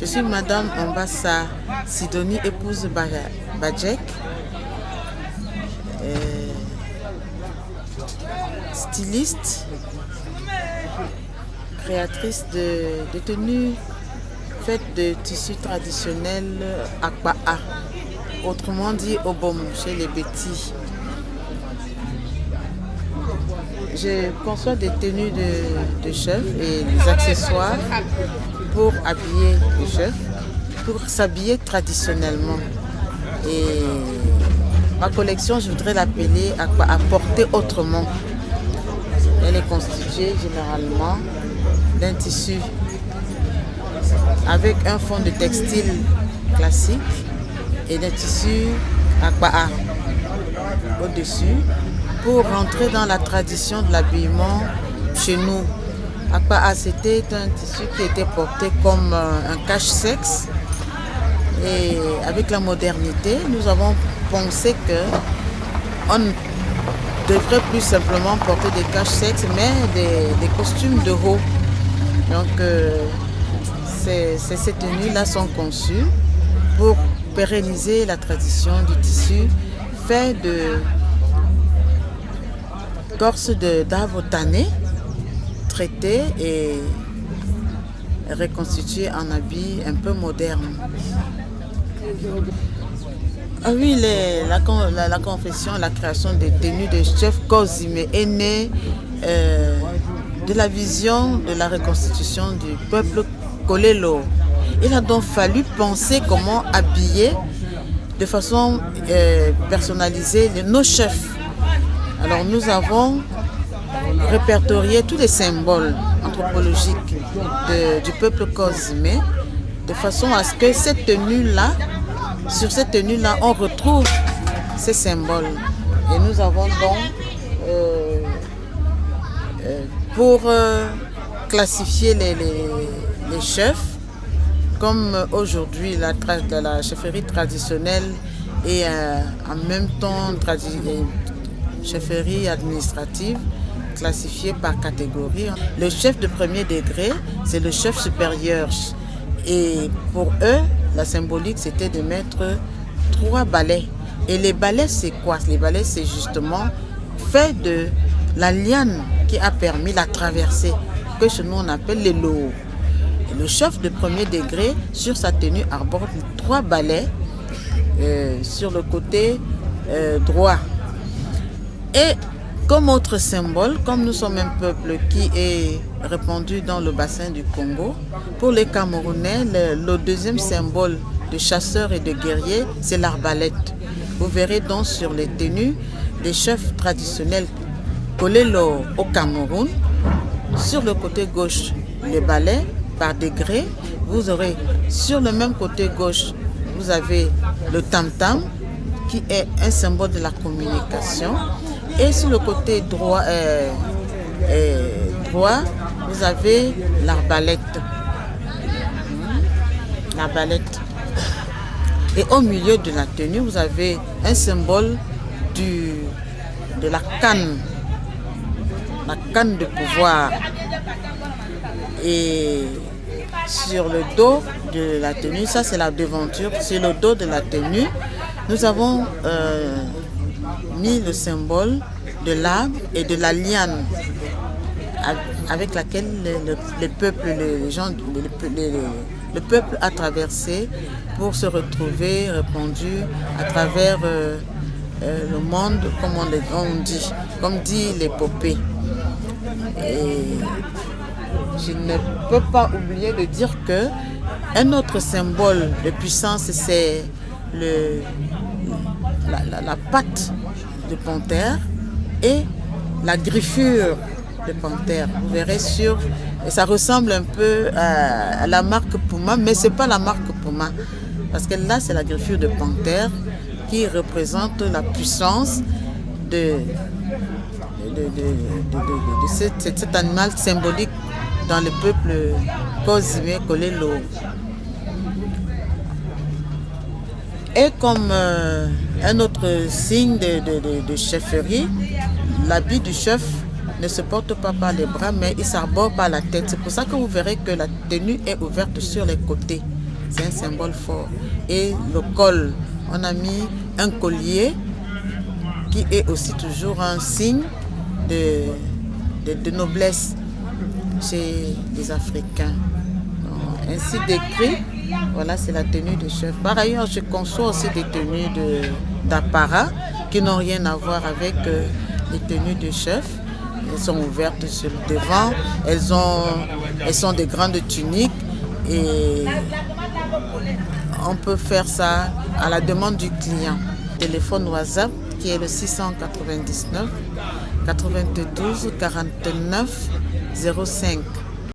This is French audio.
Je suis Madame Ambassa Sidonie, épouse Badjek, styliste, créatrice de tenues faites de tissus traditionnels Akba'a, autrement dit Obom chez les Bétis. Je conçois des tenues de chef et des accessoires pour habiller le chef, pour s'habiller traditionnellement. Et ma collection, je voudrais l'appeler à porter autrement. Elle est constituée généralement d'un tissu avec un fond de textile classique et d'un tissu Akba'a au-dessus pour rentrer dans la tradition de l'habillement chez nous. Akba'a, c'était un tissu qui était porté comme un cache-sexe. Et avec la modernité, nous avons pensé qu'on ne devrait plus simplement porter des cache-sexes, mais des costumes de haut. Donc, ces tenues-là sont conçues pour pérenniser la tradition du tissu fait de corse d'arbres tannés, traités et reconstitués en habits un peu modernes. Ah oui, la confession, la création des tenues de chef Kozime est née de la vision de la reconstitution du peuple Kolelo. Il a donc fallu penser comment habiller de façon personnalisée nos chefs. Alors nous avons répertorié tous les symboles anthropologiques du peuple Kozime de façon à ce que cette tenue-là, sur cette tenue-là, on retrouve ces symboles. Et nous avons donc, pour classifier les chefs, comme aujourd'hui la chefferie traditionnelle et en même temps chefferie administrative, classifiée par catégorie. Le chef de premier degré, c'est le chef supérieur. Et pour eux, la symbolique, c'était de mettre 3 balais. Et les balais, c'est quoi? Les balais, c'est justement fait de la liane qui a permis la traversée, que chez nous on appelle les lots. Et le chef de premier degré, sur sa tenue, arbore 3 balais sur le côté droit. Et comme autre symbole, comme nous sommes un peuple qui est répandu dans le bassin du Congo, pour les Camerounais, le deuxième symbole de chasseurs et de guerriers, c'est l'arbalète. Vous verrez donc sur les tenues des chefs traditionnels Kolelo au Cameroun, sur le côté gauche, les balais par degré. Vous aurez sur le même côté gauche, vous avez le tam-tam, qui est un symbole de la communication. Et sur le côté droit, vous avez l'arbalète. L'arbalète. Et au milieu de la tenue, vous avez un symbole de la canne de pouvoir. Et sur le dos de la tenue, ça c'est la devanture, sur le dos de la tenue, nous avons mis le symbole de l'arbre et de la liane avec laquelle le peuple a traversé pour se retrouver répandu à travers le monde, comme dit l'épopée. Et je ne peux pas oublier de dire que un autre symbole de puissance, c'est la patte de panthère et la griffure de panthère. Vous verrez et ça ressemble un peu à la marque Puma, mais ce n'est pas la marque Puma. Parce que là, c'est la griffure de panthère qui représente la puissance de cet animal symbolique dans le peuple Kozime Kolelo. Et comme un autre signe de chefferie, l'habit du chef ne se porte pas par les bras, mais il s'arbore par la tête. C'est pour ça que vous verrez que la tenue est ouverte sur les côtés. c'est un symbole fort. Et le col, on a mis un collier qui est aussi toujours un signe de noblesse chez les Africains. Donc, ainsi décrit, voilà, c'est la tenue de chef. Par ailleurs, je conçois aussi des tenues d'apparat qui n'ont rien à voir avec les tenues de chef. Elles sont ouvertes sur le devant, elles sont des grandes tuniques et on peut faire ça à la demande du client. Téléphone WhatsApp qui est le 699 92 49 05.